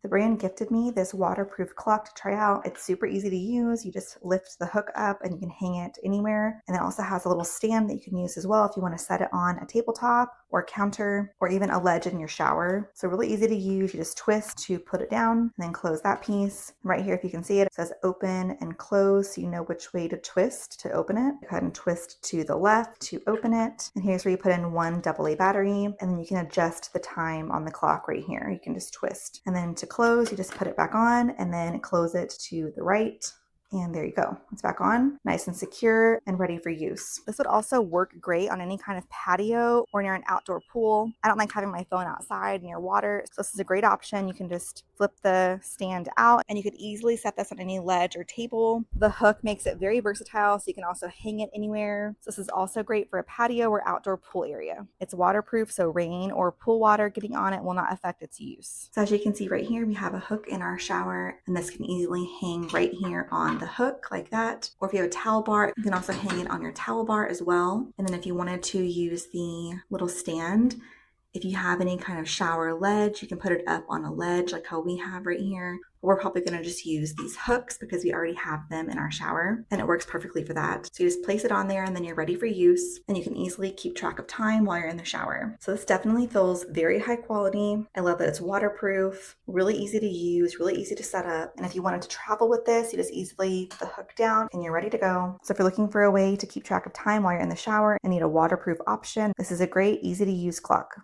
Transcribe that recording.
The brand gifted me this waterproof clock to try out. It's super easy to use. You just lift the hook up and you can hang it anywhere. And it also has a little stand that you can use as well if you want to set it on a tabletop or counter or even a ledge in your shower. So really easy to use. You just twist to put it down and then close that piece. Right here, if you can see it, it says open and close, so you know which way to twist to open it. Go ahead and twist to the left to open it. And here's where you put in one AA battery, and then you can adjust the time on the clock right here. You can just twist. And then to close, you just put it back on and then close it to the right. And there you go. It's back on, nice and secure and ready for use. This would also work great on any kind of patio or near an outdoor pool. I don't like having my phone outside near water, so this is a great option. You can just flip the stand out and you could easily set this on any ledge or table. The hook makes it very versatile, so you can also hang it anywhere. So this is also great for a patio or outdoor pool area. It's waterproof, so rain or pool water getting on it will not affect its use. So as you can see right here, we have a hook in our shower, and this can easily hang right here on the hook like that. Or if you have a towel bar, you can also hang it on your towel bar as well. And then if you wanted to use the little stand, if you have any kind of shower ledge, you can put it up on a ledge like how we have right here. We're probably going to just use these hooks because we already have them in our shower, and it works perfectly for that. So you just place it on there and then you're ready for use, and you can easily keep track of time while you're in the shower. So this definitely feels very high quality. I love that it's waterproof, really easy to use, really easy to set up. And if you wanted to travel with this, you just easily put the hook down and you're ready to go. So if you're looking for a way to keep track of time while you're in the shower and need a waterproof option, this is a great, easy to use clock.